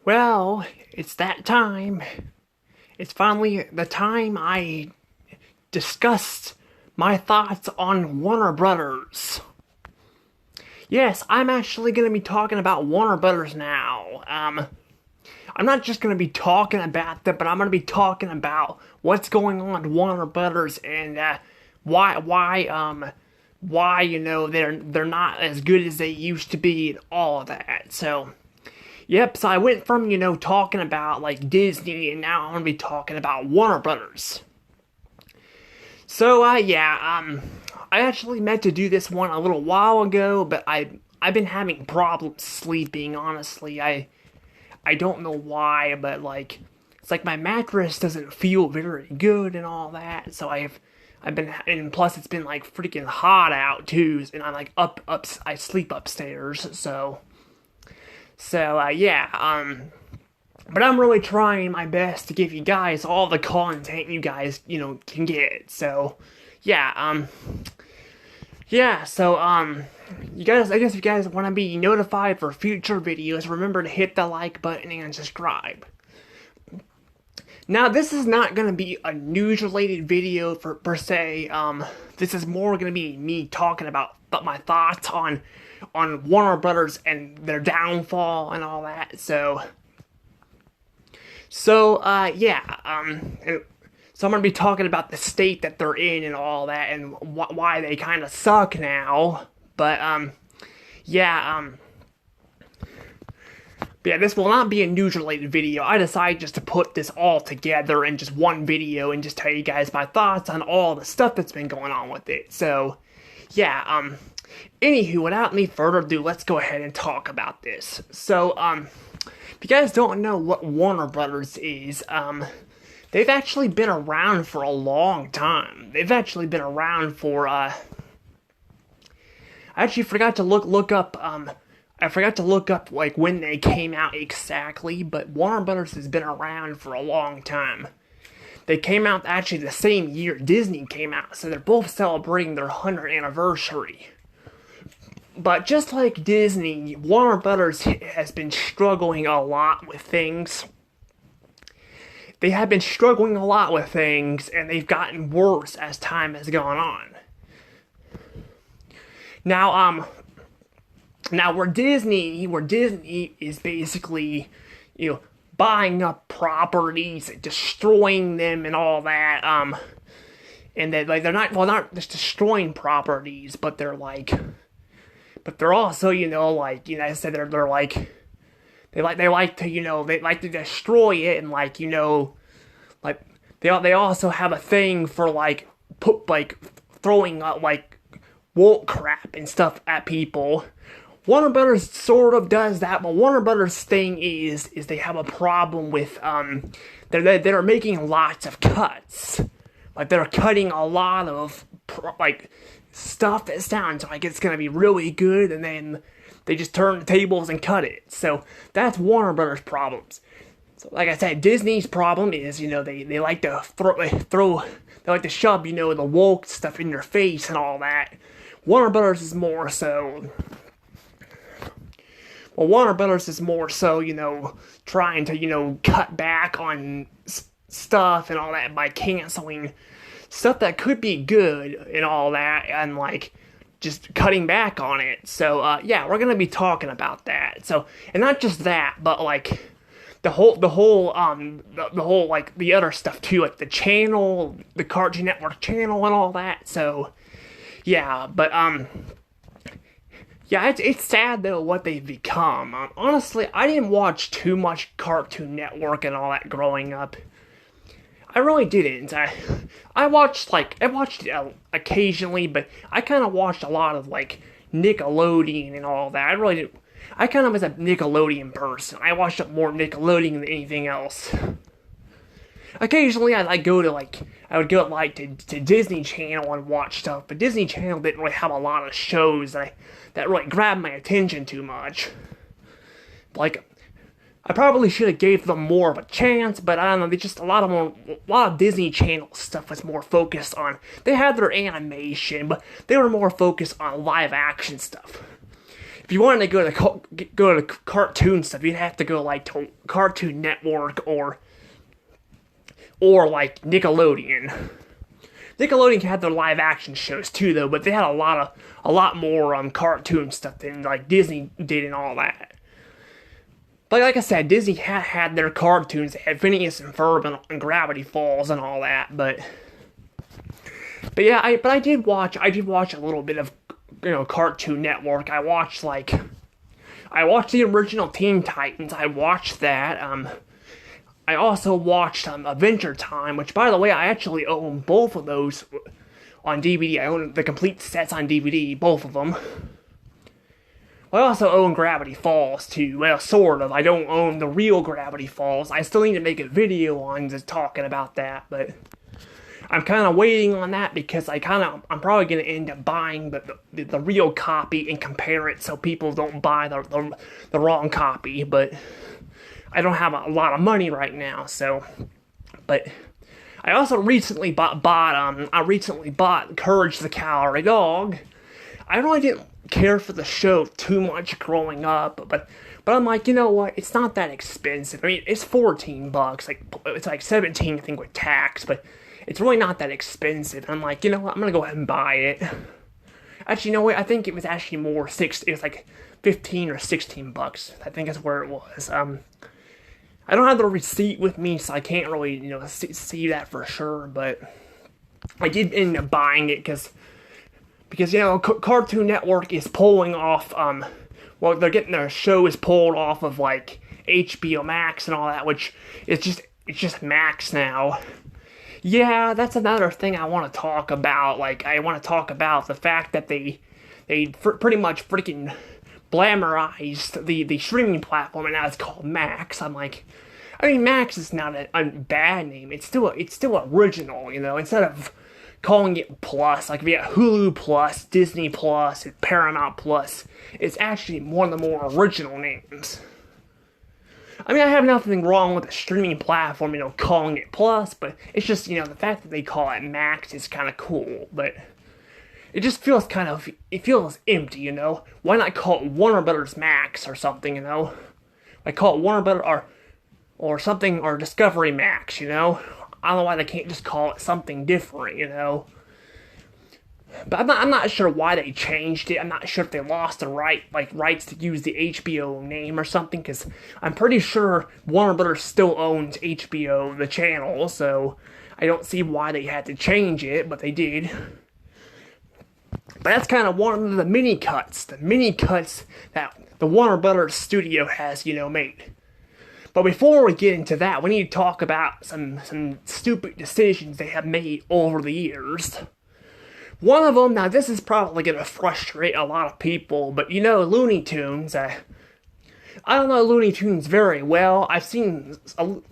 Well, it's that time. It's finally the time I discussed my thoughts on Warner Brothers. Yes, I'm actually going to be talking about Warner Brothers now. I'm not just going to be talking about them, but I'm going to be talking about what's going on with Warner Brothers and why they're not as good as they used to be and all of that. Yep, so I went from, talking about like Disney and now I'm gonna be talking about Warner Brothers. I actually meant to do this one a little while ago, but I've been having problems sleeping, honestly. I don't know why, but like it's like my mattress doesn't feel very good and all that. I've been, and plus it's been like freaking hot out too, and I'm like I sleep upstairs, but I'm really trying my best to give you guys all the content you guys, can get. Yeah, um, you guys, I guess if you guys want to be notified for future videos, remember to hit the like button and subscribe. Now, this is not going to be a news-related video per se. This is more going to be me talking about my thoughts on Warner Brothers and their downfall and all that. So I'm going to be talking about the state that they're in and all that and why they kind of suck now. Yeah, this will not be a news-related video. I decided just to put this all together in just one video and just tell you guys my thoughts on all the stuff that's been going on with it. Anywho, without any further ado, let's go ahead and talk about this. If you guys don't know what Warner Brothers is, they've actually been around for a long time. They've actually been around for, I actually forgot to look up, I forgot to look up like when they came out exactly, but Warner Brothers has been around for a long time. They came out actually the same year Disney came out, so they're both celebrating their 100th anniversary. But just like Disney, Warner Brothers has been struggling a lot with things. They have been struggling a lot with things, and they've gotten worse as time has gone on. Now, where Disney is basically, buying up properties, destroying them, and all that. And they're not just destroying properties, but they're also, I said they're like, they like to destroy it, and they also have a thing for throwing woke crap and stuff at people. Warner Brothers sort of does that, but Warner Brothers' thing is they have a problem with they're making lots of cuts. Like they're cutting a lot of stuff that sounds like it's gonna be really good, and then they just turn the tables and cut it. So that's Warner Brothers' problems. So like I said, Disney's problem is they like to they like to shove the woke stuff in your face and all that. Warner Brothers is more so. Well, Warner Brothers is more so, trying to, cut back on stuff and all that by canceling stuff that could be good and all that, and, just cutting back on it. We're gonna be talking about that. And not just that, but, the other stuff, too, like the channel, the Cartoon Network channel and all that. It's sad though what they've become. Honestly, I didn't watch too much Cartoon Network and all that growing up. I really didn't. I watched it occasionally, but I kind of watched a lot of Nickelodeon and all that. I really didn't. I kind of was a Nickelodeon person. I watched up more Nickelodeon than anything else. Occasionally, I would go to Disney Channel and watch stuff, but Disney Channel didn't really have a lot of shows that really grabbed my attention too much. I probably should have gave them more of a chance, but I don't know. They just a lot of Disney Channel stuff was more focused on. They had their animation, but they were more focused on live action stuff. if you wanted to go to cartoon stuff, you'd have to go like to Cartoon Network or like Nickelodeon. Nickelodeon had their live action shows too, though, but they had a lot more cartoon stuff than like Disney did and all that. But like I said, Disney had their cartoons. They had Phineas and Ferb and Gravity Falls and all that. But yeah, I did watch a little bit of Cartoon Network. I watched the original Teen Titans. I watched that. I also watched Adventure Time, which, by the way, I actually own both of those on DVD. I own the complete sets on DVD, both of them. I also own Gravity Falls, too. Well, sort of. I don't own the real Gravity Falls. I still need to make a video on just talking about that, but I'm kind of waiting on that because I'm probably going to end up buying the real copy and compare it so people don't buy the wrong copy, but I don't have a lot of money right now, so, but I also recently bought Courage the Cowardly Dog. I really didn't care for the show too much growing up, but I'm like, you know what, it's not that expensive. I mean, it's $14, it's like 17, I think, with tax, but it's really not that expensive. I'm like, you know what, I'm gonna go ahead and buy it. Actually, you know what, I think it was actually more, it was like 15 or 16 bucks. I think that's where it was. I don't have the receipt with me, so I can't really, see that for sure, but I did end up buying it because Cartoon Network is pulling off, they're getting their shows pulled off of, like, HBO Max and all that, which it's just Max now. Yeah, that's another thing I want to talk about. Like, I want to talk about the fact that they pretty much freaking glamorized the streaming platform, and now it's called Max. I'm like, I mean, Max is not a bad name. It's still original, instead of calling it Plus, like we got Hulu Plus, Disney Plus, and Paramount Plus. It's actually one of the more original names. I mean, I have nothing wrong with the streaming platform, calling it Plus, but it's just, the fact that they call it Max is kind of cool, but it just feels it feels empty, Why not call it Warner Brothers Max or something, Like call it Warner Brothers or something, or Discovery Max, I don't know why they can't just call it something different, But I'm not sure why they changed it. I'm not sure if they lost the rights to use the HBO name or something, because I'm pretty sure Warner Brothers still owns HBO, the channel, so I don't see why they had to change it, but they did. But that's kind of one of the mini cuts that the Warner Brothers studio has, made. But before we get into that, we need to talk about some stupid decisions they have made over the years. One of them, now this is probably going to frustrate a lot of people, but Looney Tunes, I don't know Looney Tunes very well. I've seen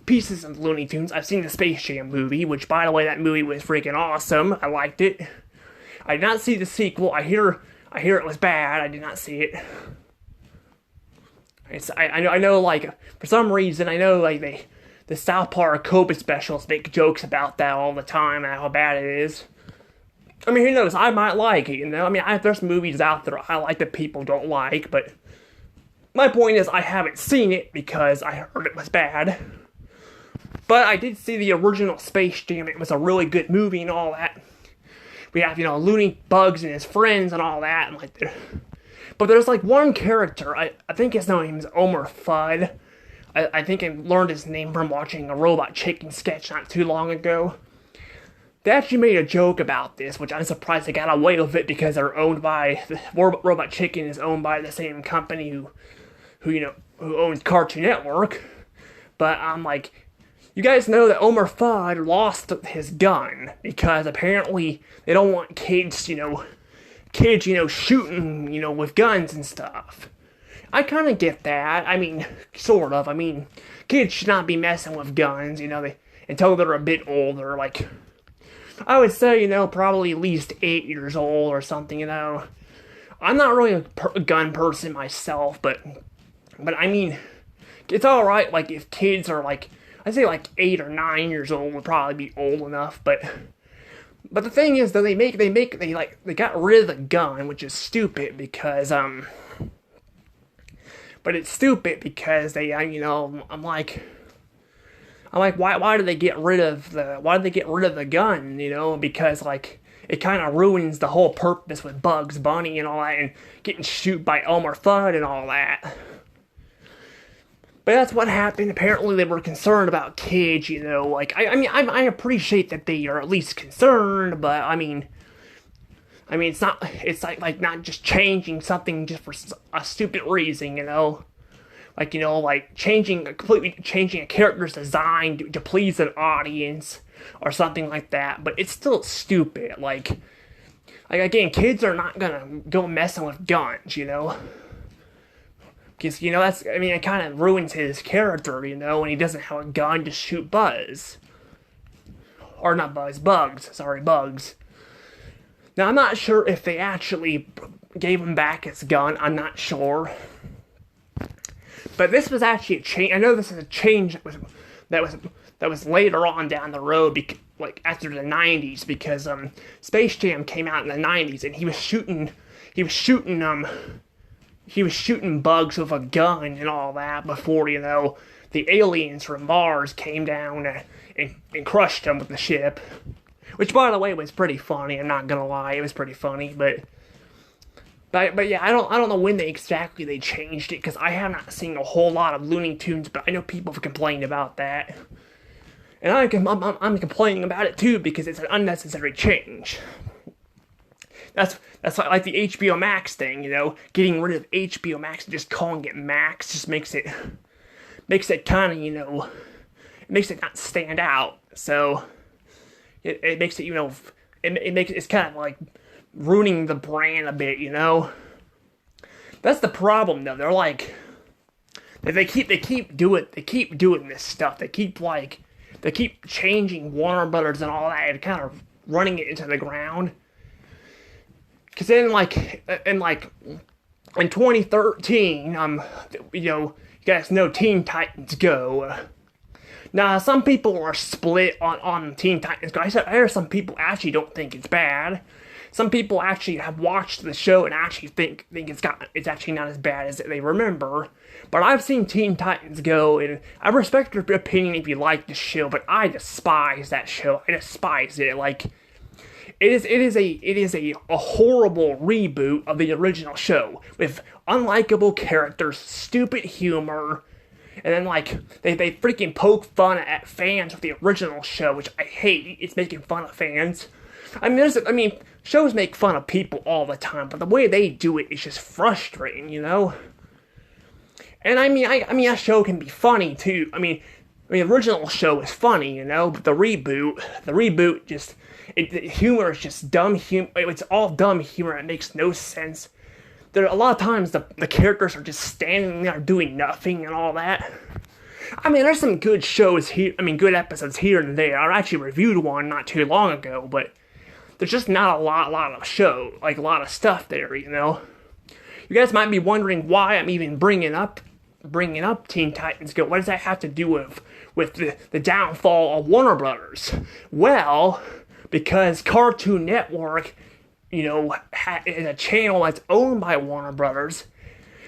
pieces of Looney Tunes. I've seen the Space Jam movie, which, by the way, that movie was freaking awesome. I liked it. I did not see the sequel. I hear it was bad. I did not see it. I know, like, for some reason, I know, like, the South Park COVID specials make jokes about that all the time and how bad it is. I mean, who knows? I might like it, I mean, there's movies out there I like that people don't like, but my point is I haven't seen it because I heard it was bad. But I did see the original Space Jam. It was a really good movie and all that. We have, Looney Bugs and his friends and all that, and like, but there's like one character, I think his name is Elmer Fudd. I think I learned his name from watching a Robot Chicken sketch not too long ago. They actually made a joke about this, which I'm surprised they got away with it because they're owned by, Robot Chicken is owned by the same company who owns Cartoon Network. But I'm like, you guys know that Elmer Fudd lost his gun because apparently they don't want kids, shooting, with guns and stuff. I kind of get that. I mean, sort of. I mean, kids should not be messing with guns, until they're a bit older, like, I would say, probably at least 8 years old or something, I'm not really a gun person myself, but I mean, it's alright, like, if kids are, like, I'd say, like, 8 or 9 years old would probably be old enough, but the thing is, though, they got rid of the gun, which is stupid, because, but it's stupid because I'm like, why did they get rid of the gun? Because like it kind of ruins the whole purpose with Bugs Bunny and all that, and getting shoot by Elmer Fudd and all that. But that's what happened. Apparently, they were concerned about kids. Like I appreciate that they are at least concerned, but it's not. It's like not just changing something just for a stupid reason. Like completely changing a character's design to please an audience or something like that. But it's still stupid. Like again, kids are not gonna go messing with guns. Because, it kind of ruins his character, when he doesn't have a gun to shoot Buzz. Or not Buzz, Bugs. Sorry, Bugs. Now, I'm not sure if they actually gave him back his gun. I'm not sure. But this was actually a change. I know this is a change that was later on down the road, like after the 90s, because Space Jam came out in the 90s, and he was shooting bugs with a gun and all that before, the aliens from Mars came down and crushed him with the ship. Which, by the way, was pretty funny. I'm not gonna lie, it was pretty funny. But yeah, I don't know when exactly they changed it, because I have not seen a whole lot of Looney Tunes, but I know people have complained about that. And I'm complaining about it too, because it's an unnecessary change. That's like the HBO Max thing, getting rid of HBO Max and just calling it Max just makes it kind of, it makes it not stand out. So it makes it, it's kind of like ruining the brand a bit, That's the problem though. They're like, they keep doing this stuff. They keep changing Warner Brothers and all that, and kind of running it into the ground. Because then, in 2013, you guys know Teen Titans Go. Now, some people are split on Teen Titans Go. I hear some people actually don't think it's bad. Some people actually have watched the show and actually think it's actually not as bad as they remember. But I've seen Teen Titans Go, and I respect your opinion if you like the show, but I despise that show. I despise it. Like, It is a horrible reboot of the original show, with unlikable characters, stupid humor, and then they freaking poke fun at fans of the original show, which I hate. It's making fun of fans. Shows make fun of people all the time, but the way they do it is just frustrating, And that show can be funny too. The original show is funny, but the reboot just, the humor is just dumb humor. It's all dumb humor. It makes no sense. There are a lot of times the characters are just standing there doing nothing and all that. There's some good shows here. Good episodes here and there. I actually reviewed one not too long ago, but there's just not a lot of show, like a lot of stuff there. You guys might be wondering why I'm even bringing up Teen Titans Go. What does that have to do with the downfall of Warner Brothers? Well, because Cartoon Network, is a channel that's owned by Warner Brothers.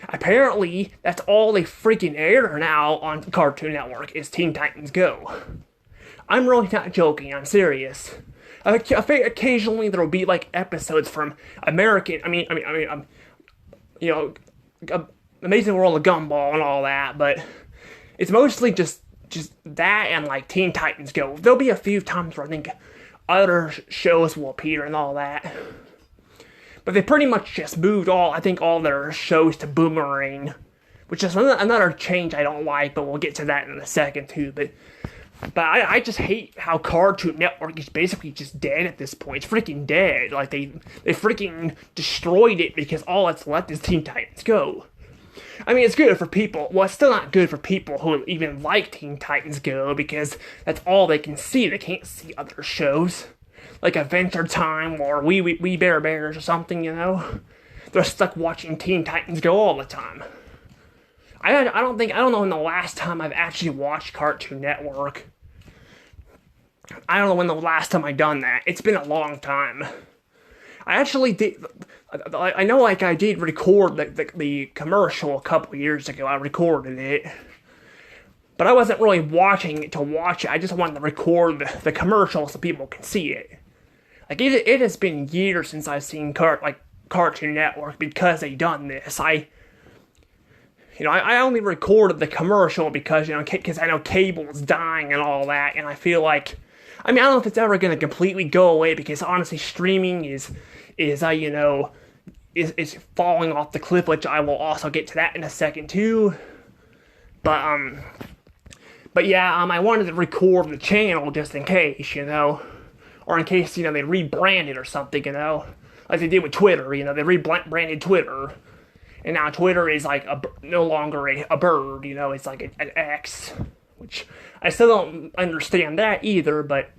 Apparently, that's all they freaking air now on Cartoon Network is Teen Titans Go. I'm really not joking. I'm serious. Occasionally there will be episodes from American. Amazing World of Gumball and all that, but it's mostly just that and Teen Titans Go. There'll be a few times where I think other shows will appear and all that, but they pretty much just moved all their shows to Boomerang, which is another change I don't like, but we'll get to that in a second too. But I just hate how Cartoon Network is basically just dead at this point. It's freaking dead. They freaking destroyed it because all that's left is Teen Titans Go. It's good for people. Well, it's still not good for people who even like Teen Titans Go, because that's all they can see. They can't see other shows, like Adventure Time or We Bare Bears or something, They're stuck watching Teen Titans Go all the time. I don't know when the last time I've actually watched Cartoon Network. I don't know when the last time I've done that. It's been a long time. I actually did. I know, like, I did record the commercial a couple years ago. I recorded it, but I wasn't really watching it to watch it. I just wanted to record the commercial so people can see it. Like, it has been years since I've seen Cartoon Network because they done this. I only recorded the commercial because, because I know cable is dying and all that, and I feel like, I don't know if it's ever going to completely go away, because honestly, streaming is falling off the cliff, which I will also get to that in a second too. But yeah, I wanted to record the channel just in case, or in case, they rebrand it or something, like they did with Twitter, they rebranded Twitter, and now Twitter is like no longer a bird, it's like an X, which I still don't understand that either, but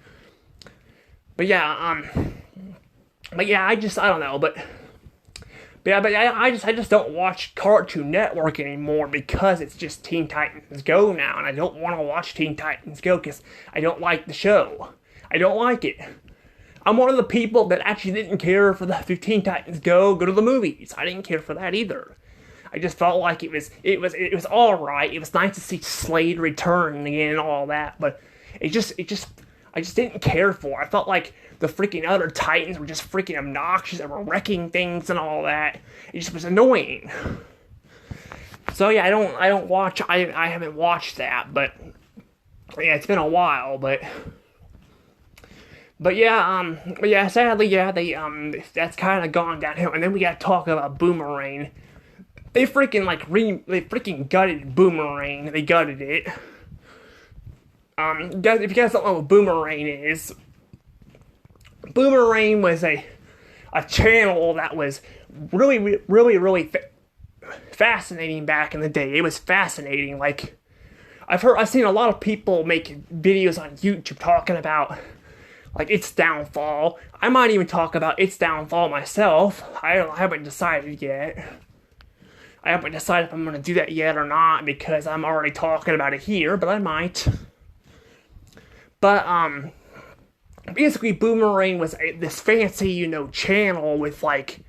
yeah, I don't know, I just don't watch Cartoon Network anymore because it's just Teen Titans Go now, and I don't want to watch Teen Titans Go because I don't like the show. I don't like it. I'm one of the people that actually didn't care for the Teen Titans Go to the movies. I didn't care for that either. I just felt like it was all right. It was nice to see Slade return again and all that, but I just didn't care for it. I felt like the freaking other Titans were just freaking obnoxious and were wrecking things and all that. It just was annoying. So yeah, I haven't watched that, but yeah, it's been a while, but yeah, sadly, yeah, they that's kind of gone downhill. And then we got to talk about Boomerang. They freaking gutted Boomerang. They gutted it. Guys, if you guys don't know what Boomerang is, Boomerang was a channel that was really fascinating back in the day. It was fascinating. Like, I've seen a lot of people make videos on YouTube talking about like its downfall. I might even talk about its downfall myself. I haven't decided yet. I haven't decided if I'm going to do that yet or not because I'm already talking about it here, but I might. But basically Boomerang was this fancy, channel with like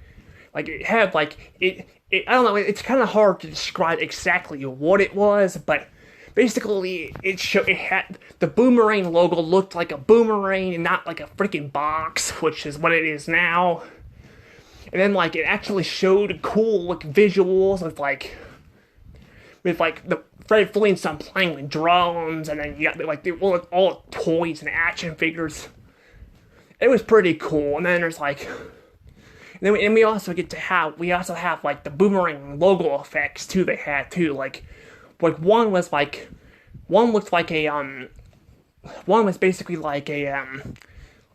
it had it I don't know, it's kind of hard to describe exactly what it was, but basically it had the Boomerang logo looked like a boomerang and not like a freaking box, which is what it is now. And then it actually showed cool visuals with the Fred Flintstone playing with drones, and then you got all toys and action figures. It was pretty cool. And then there's we also have the Boomerang logo effects too. They had too one was basically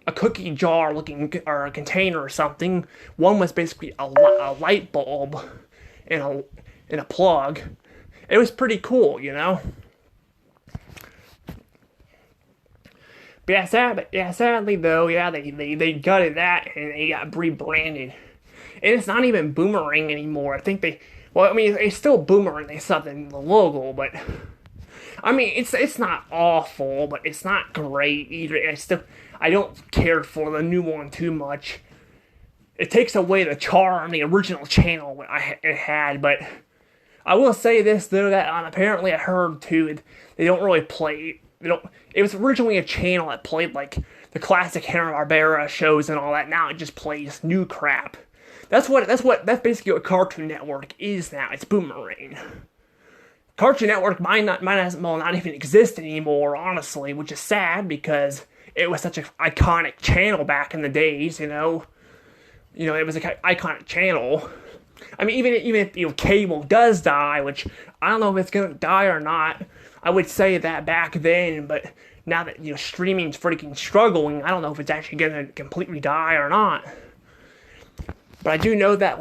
a cookie jar looking, or a container or something. One was basically a light bulb and a plug. It was pretty cool, But sadly though, they gutted that and they got rebranded. And it's not even Boomerang anymore. I think it's still Boomerang. They still have the logo, but it's not awful, but it's not great either. I don't care for the new one too much. It takes away the charm the original channel it had, but I will say this though, that apparently I heard too, they don't really play. It was originally a channel that played the classic Hanna-Barbera shows and all that. Now it just plays new crap. That's basically what Cartoon Network is now. It's Boomerang. Cartoon Network might not even exist anymore, honestly, which is sad because it was such an iconic channel back in the days, it was an iconic channel. Even if cable does die, which I don't know if it's gonna die or not. I would say that back then, but now that streaming's freaking struggling, I don't know if it's actually gonna completely die or not. But I do know that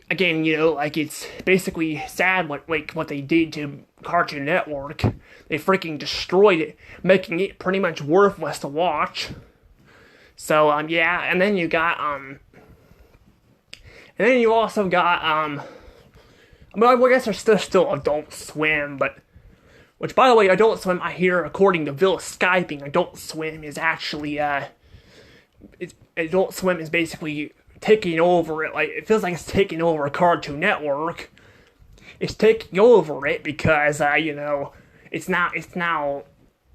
again, it's basically sad what they did to Cartoon Network. They freaking destroyed it, making it pretty much worthless to watch. So yeah, and then you got and then you also got I guess there's still Adult Swim, but which, by the way, Adult Swim, I hear, according to Bill Skyping, Adult Swim is actually Adult Swim is basically taking over it. Like, it feels like it's taking over Cartoon Network. It's taking over it because, it's now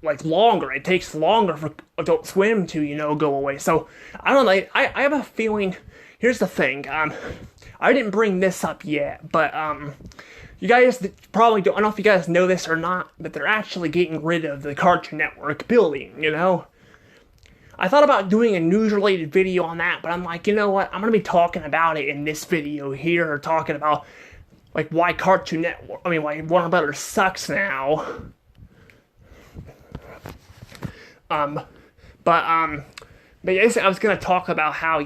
like longer. It takes longer for Adult Swim to, go away. So, I don't know. I have a feeling. Here's the thing. I didn't bring this up yet, but, you guys probably don't. I don't know if you guys know this or not, but they're actually getting rid of the Cartoon Network building, I thought about doing a news-related video on that, but I'm like, you know what? I'm going to be talking about it in this video here, talking about, like, why why Warner Brothers sucks now. But yes, I was going to talk about how,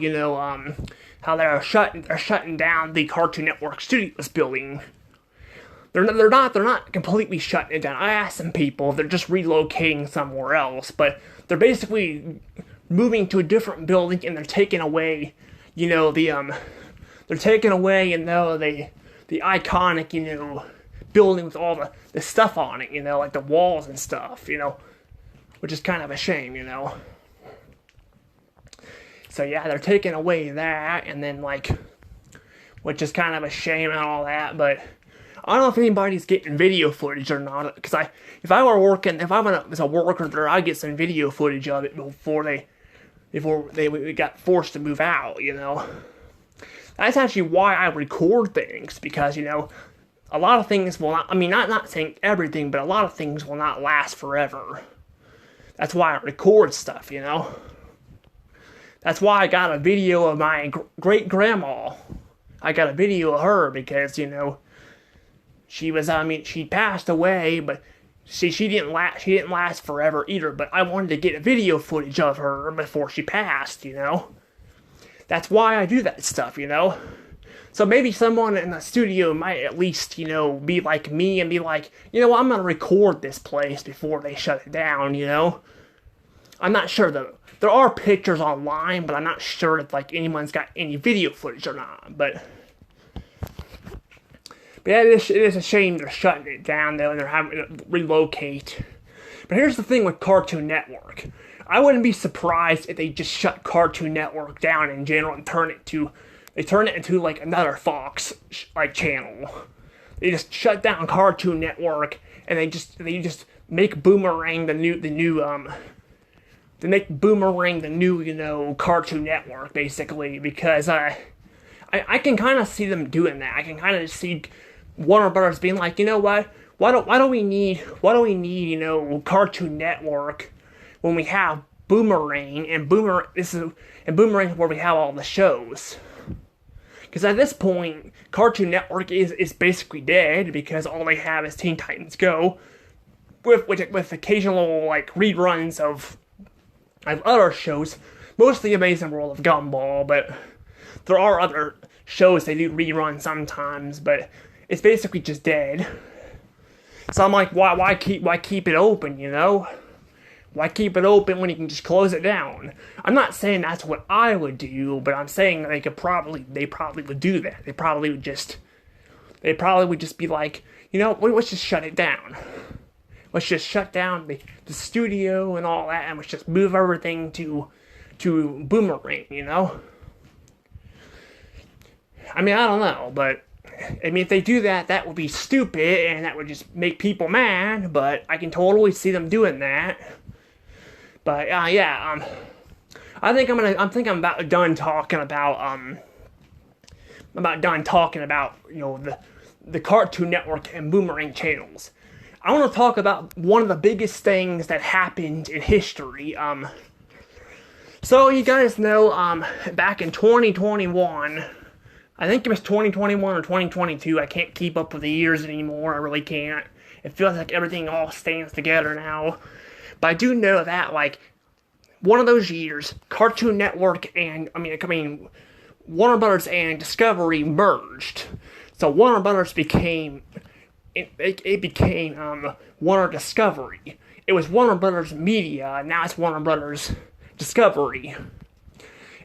how they're shutting down the Cartoon Network Studios building. They're not completely shutting it down. I asked some people, they're just relocating somewhere else, but they're basically moving to a different building, and they're taking away, they're taking away, the iconic, building with all the stuff on it, like the walls and stuff, which is kind of a shame, So yeah, they're taking away that, and then which is kind of a shame and all that, but I don't know if anybody's getting video footage or not, because if I went as a worker there, I'd get some video footage of it before they got forced to move out, That's actually why I record things, because, a lot of things will not, not saying everything, but a lot of things will not last forever. That's why I record stuff, That's why I got a video of my great-grandma. I got a video of her because, she passed away, but she didn't last forever either, but I wanted to get a video footage of her before she passed, That's why I do that stuff, So maybe someone in the studio might at least, be like me and be like, I'm gonna record this place before they shut it down, I'm not sure though. There are pictures online, but I'm not sure if anyone's got any video footage or not, But yeah, it is a shame they're shutting it down, though, and they're having to relocate. But here's the thing with Cartoon Network. I wouldn't be surprised if they just shut Cartoon Network down in general and turn it into another Fox channel. They just shut down Cartoon Network, and they just make Boomerang the new Cartoon Network, basically, because I can kind of see them doing that. I can kind of see Warner Brothers being like, what? Why do we need Cartoon Network when we have Boomerang and Boomerang where we have all the shows? Because at this point, Cartoon Network is basically dead because all they have is Teen Titans Go, with occasional reruns of other shows, mostly Amazing World of Gumball, but there are other shows they do rerun sometimes, but it's basically just dead. So I'm like, why keep it open, Why keep it open when you can just close it down? I'm not saying that's what I would do, but I'm saying they probably would do that. They probably would just be like, let's just shut it down. Let's just shut down the studio and all that, and let's just move everything to Boomerang, I don't know, but if they do that, that would be stupid, and that would just make people mad, but I can totally see them doing that. But, yeah, I think I'm about done talking about, the Cartoon Network and Boomerang channels. I want to talk about one of the biggest things that happened in history. So you guys know, back in 2021, I think it was 2021 or 2022, I can't keep up with the years anymore, I really can't. It feels like everything all stands together now. But I do know that, one of those years, Cartoon Network and, Warner Brothers and Discovery merged. So Warner Brothers became Warner Discovery. It was Warner Brothers Media, now it's Warner Brothers Discovery.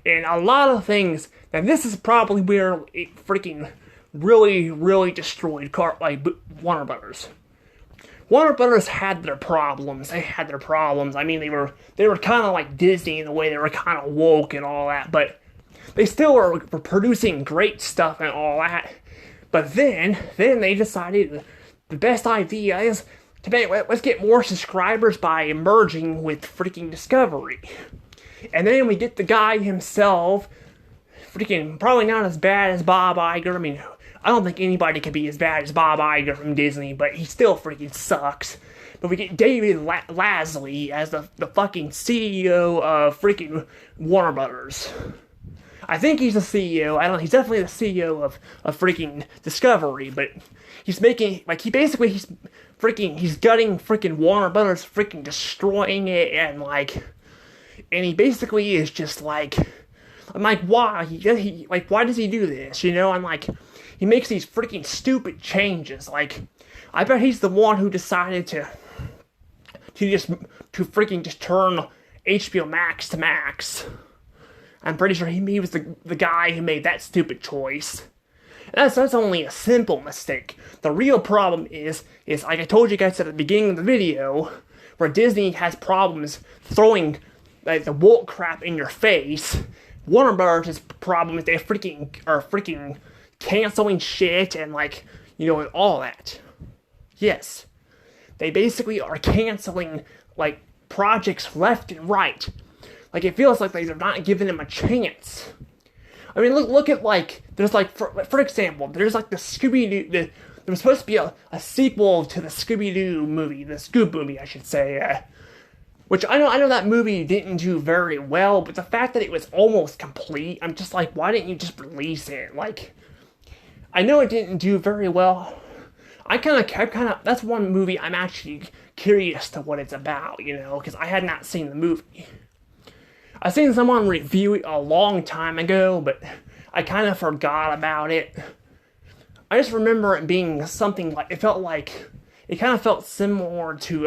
And a lot of things, and this is probably where it freaking really, really destroyed Warner Brothers. Warner Brothers had their problems. They had their problems. They were kind of like Disney in the way they were kind of woke and all that, but they still were producing great stuff and all that. But then they decided the best idea is to make, let's get more subscribers by merging with freaking Discovery. And then we get the guy himself, freaking probably not as bad as Bob Iger. I mean, I don't think anybody can be as bad as Bob Iger from Disney, but he still freaking sucks. But we get David Lasley as the fucking CEO of freaking Warner Brothers. I think he's the CEO. I don't know. He's definitely the CEO of freaking Discovery, but he's making, like, he's gutting freaking Warner Brothers, freaking destroying it, and he basically is just like, I'm like, why? Why does he do this? You know, I'm like, he makes these freaking stupid changes. Like, I bet he's the one who decided to freaking just turn HBO Max to Max. I'm pretty sure he was the guy who made that stupid choice. And that's only a simple mistake. The real problem is like I told you guys at the beginning of the video, where Disney has problems throwing the woke crap in your face. Warner Brothers' problem is they are freaking canceling shit and all that. Yes. They basically are canceling projects left and right. It feels like they're not giving them a chance. I mean, look at there's for example, there's the Scooby-Doo, there was supposed to be a sequel to the Scooby-Doo movie, the Scoob movie, I should say, which I know that movie didn't do very well, but the fact that it was almost complete, I'm just like, why didn't you just release it? I know it didn't do very well. That's one movie I'm actually curious to what it's about, because I had not seen the movie. I seen someone review it a long time ago, but I kind of forgot about it. I just remember it being something it kind of felt similar to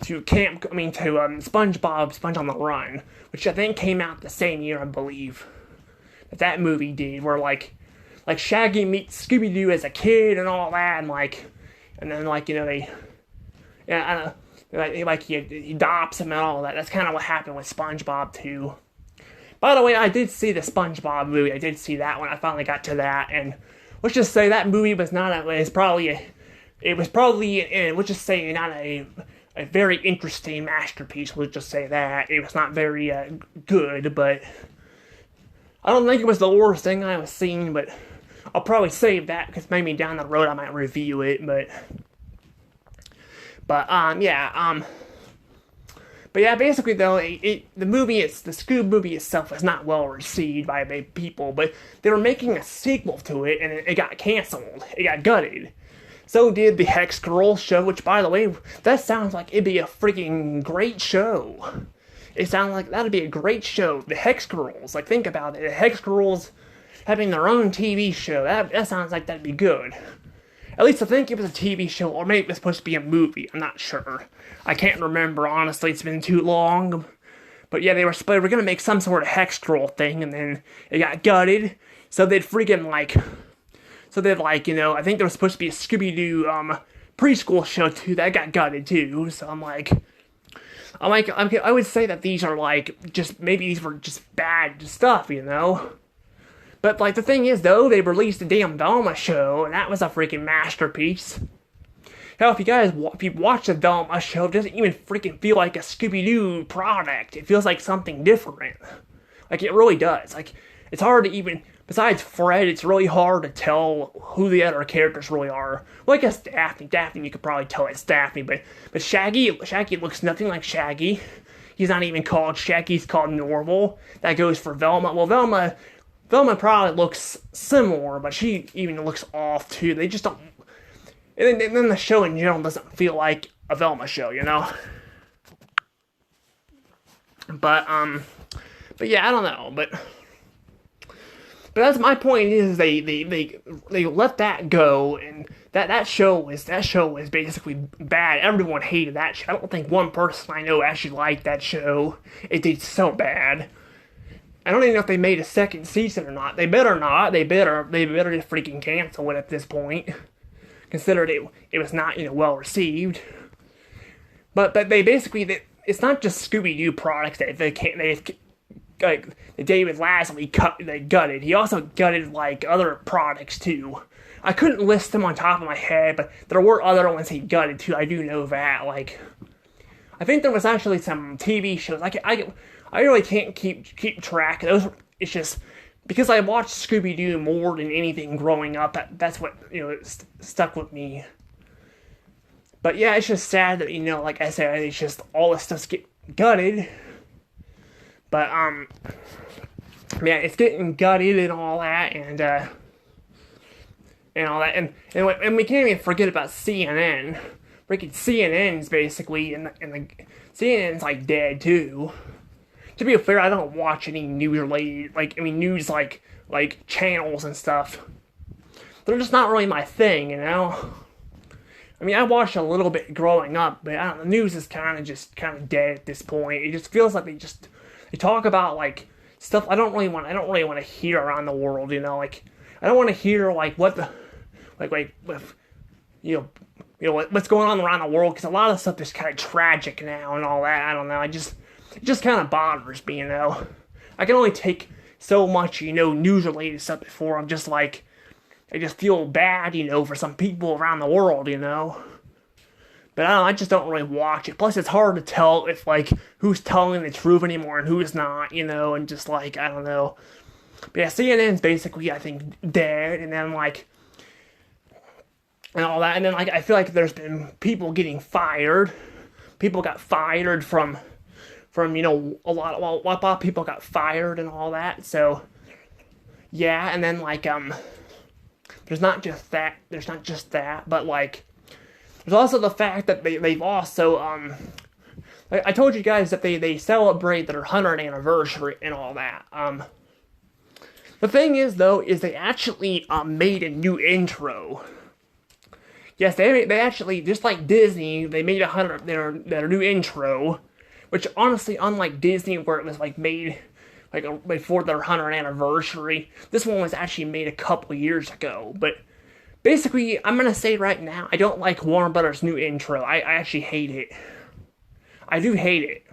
SpongeBob, Sponge on the Run, which I think came out the same year, I believe, that movie did, where Shaggy meets Scooby-Doo as a kid and all that, and then he adopts him and all that. That's kind of what happened with SpongeBob too. By the way, I did see the SpongeBob movie. I did see that one. I finally got to that, and let's just say that movie was not not a very interesting masterpiece. Let's just say that it was not very good, but I don't think it was the worst thing I was seeing. But I'll probably save that because maybe down the road I might review it. But basically though, the Scoob movie itself was not well received by people, but they were making a sequel to it, and it got canceled. It got gutted. So did the Hex Girls show, which, by the way, that sounds like it'd be a freaking great show. It sounds like that'd be a great show. The Hex Girls, think about it. The Hex Girls having their own TV show, that sounds like that'd be good. At least I think it was a TV show, or maybe it was supposed to be a movie. I'm not sure. I can't remember, honestly. It's been too long. But yeah, they were going to make some sort of Hex Girl thing, and then it got gutted. So they'd freaking, I think there was supposed to be a Scooby-Doo preschool show too. That got gutted too. So I would say that these are maybe these were just bad stuff, But, the thing is, though, they released the damn Velma show, and that was a freaking masterpiece. Hell, if you watch the Velma show, it doesn't even freaking feel like a Scooby-Doo product. It feels like something different. It really does. It's hard to even, besides Fred, it's really hard to tell who the other characters really are. Well, I guess Daphne, you could probably tell it's Daphne, but Shaggy looks nothing like Shaggy. He's not even called Shaggy, he's called Norval. That goes for Velma. Well, Velma probably looks similar, but she even looks off too. They just don't. And then the show in general doesn't feel like a Velma show, But yeah, I don't know. But that's my point. Is they let that go, and that show was basically bad. Everyone hated that show. I don't think one person I know actually liked that show. It did so bad. I don't even know if they made a second season or not. They better not. They better just freaking cancel it at this point. Considered it was not, well received. But they basically, it's not just Scooby-Doo products that they've David Lasley they gutted. He also gutted like other products too. I couldn't list them on top of my head, but there were other ones he gutted too. I do know that. Like, I think there was actually some TV shows. I really can't keep track of those. It's just because I watched Scooby-Doo more than anything growing up. That's what stuck with me. But yeah, it's just sad that like I said, it's just all this stuff get gutted. But yeah, it's getting gutted and all that, and all that, and we can't even forget about CNN. Freaking CNN's basically, and the CNN's like dead too. To be fair, I don't watch any news related, news like channels and stuff. They're just not really my thing, I mean, I watched a little bit growing up, but the news is kind of dead at this point. It just feels like they talk about like stuff I don't really want to hear around the world. Like I don't want to hear like what the what's going on around the world, because a lot of stuff is kind of tragic now and all that. I don't know. It just kind of bothers me. I can only take so much news related stuff before I'm just like. I just feel bad, for some people around the world, But I just don't really watch it. Plus, it's hard to tell if, who's telling the truth anymore and who's not, and just, I don't know. But yeah, CNN's basically, I think, dead, and then, and all that. And then, I feel like there's been people getting fired. People got fired from a lot of people got fired and all that. So, yeah, and then, there's not just that, but there's also the fact that they've also I told you guys that they celebrate their 100th anniversary and all that. The thing is though, is they actually made a new intro. Yes, they actually, just like Disney, they made their new intro, which honestly, unlike Disney where it was made before their 100th anniversary. This one was actually made a couple years ago, but basically, I'm gonna say right now, I don't like Warner Brothers' new intro. I actually hate it. I do hate it.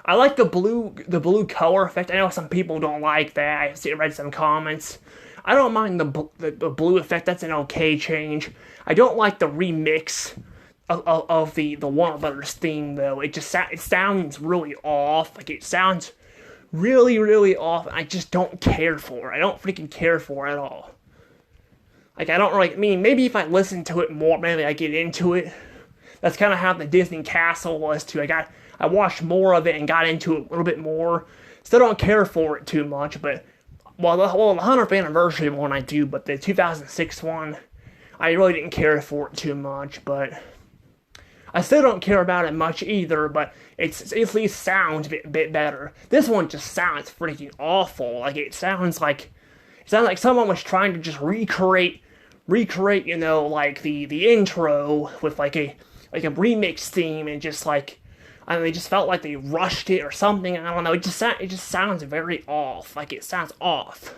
I like the blue color effect. I know some people don't like that. I've read some comments. I don't mind the blue effect. That's an okay change. I don't like the remix of the Warner Brothers theme though. It sounds really off. It sounds really, really off, and I just don't care for it. I don't freaking care for it at all. I don't really, maybe if I listen to it more, maybe I get into it. That's kind of how the Disney Castle was too. I watched more of it and got into it a little bit more. Still don't care for it too much, but, the 100th anniversary one I do, but the 2006 one, I really didn't care for it too much, but I still don't care about it much either, but it at least sounds a bit better. This one just sounds freaking awful. It sounds like someone was trying to just recreate, the intro with a remix theme, and just they just felt like they rushed it or something. I don't know. It just sounds very off. It sounds off.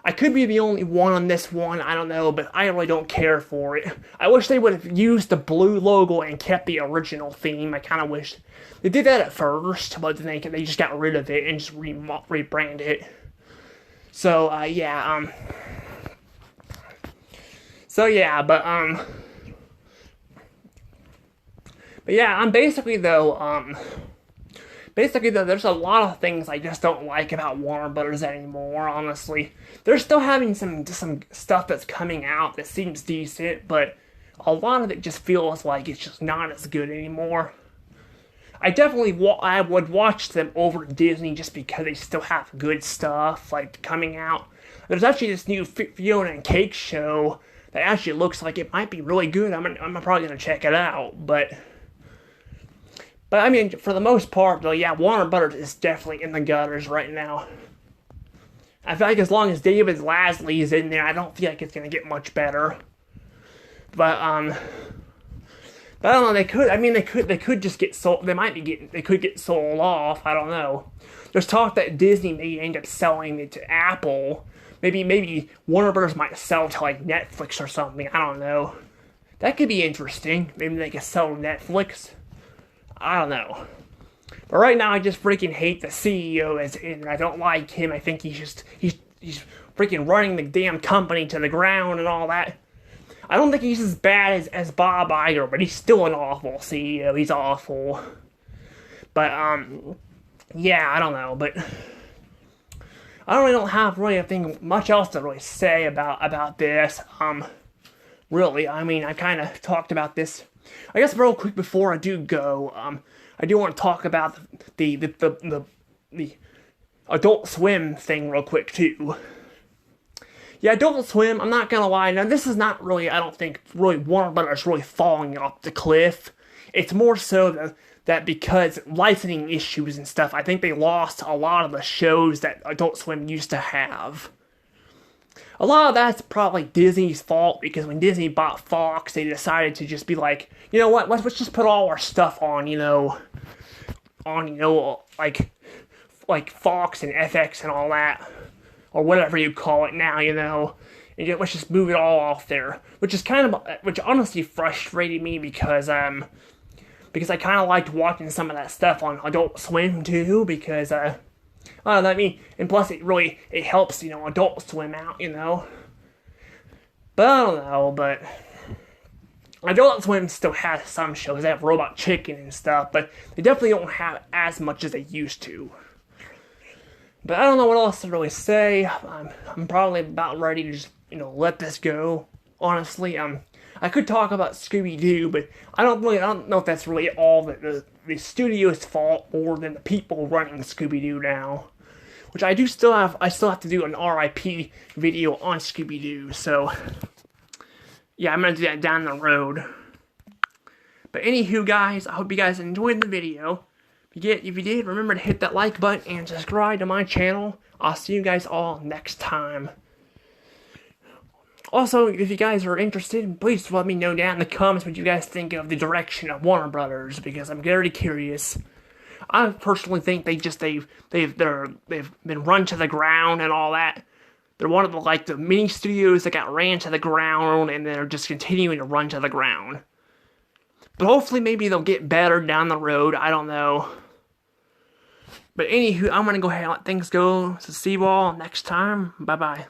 I could be the only one on this one, I don't know, but I really don't care for it. I wish they would have used the blue logo and kept the original theme. I kind of wish they did that at first, but then they just got rid of it and just rebranded it. So, yeah, but yeah, I'm basically though, there's a lot of things I just don't like about Warner Brothers anymore, honestly. They're still having some stuff that's coming out that seems decent, but a lot of it just feels like it's just not as good anymore. I would watch them over Disney just because they still have good stuff, coming out. There's actually this new Fiona and Cake show that actually looks like it might be really good. I'm probably gonna check it out, but for the most part, though, yeah, Warner Brothers is definitely in the gutters right now. I feel like as long as David Lasley is in there, I don't feel like it's gonna get much better. But I don't know. They could just get sold. They could get sold off. I don't know. There's talk that Disney may end up selling it to Apple. Maybe Warner Brothers might sell to Netflix or something. I don't know. That could be interesting. Maybe they could sell Netflix. I don't know. But right now, I just freaking hate the CEO and I don't like him. I think he's freaking running the damn company to the ground and all that. I don't think he's as bad as Bob Iger, but he's still an awful CEO. He's awful. But yeah, I don't know, but I don't have really anything much else to really say about this. Really, I mean, I kind of talked about this. I guess real quick before I do go, I do want to talk about the Adult Swim thing real quick too. Yeah, Adult Swim, I'm not gonna lie, now this is not really, I don't think, really Warner Brothers really falling off the cliff. It's more so that because licensing issues and stuff, I think they lost a lot of the shows that Adult Swim used to have. A lot of that's probably Disney's fault, because when Disney bought Fox, they decided to just be like, you know what, let's just put all our stuff on, like Fox and FX and all that, or whatever you call it now, and let's just move it all off there, which honestly frustrated me because I kind of liked watching some of that stuff on Adult Swim too, because I mean, and plus it helps, Adult Swim out, But I don't know, but Adult Swim still has some shows. They have Robot Chicken and stuff, but they definitely don't have as much as they used to. But I don't know what else to really say. I'm probably about ready to just, let this go. Honestly, I could talk about Scooby-Doo, but I don't know if that's really all the studio's fault more than the people running Scooby-Doo now. Which I still have to do an RIP video on Scooby-Doo, so yeah, I'm gonna do that down the road. But anywho, guys, I hope you guys enjoyed the video. If you did, remember to hit that like button and subscribe to my channel. I'll see you guys all next time. Also, if you guys are interested, please let me know down in the comments what you guys think of the direction of Warner Brothers, because I'm very curious. I personally think they've been run to the ground and all that. They're one of the mini studios that got ran to the ground, and they're just continuing to run to the ground. But hopefully maybe they'll get better down the road, I don't know. But anywho, I'm gonna go ahead and let things go. So see you all next time. Bye bye.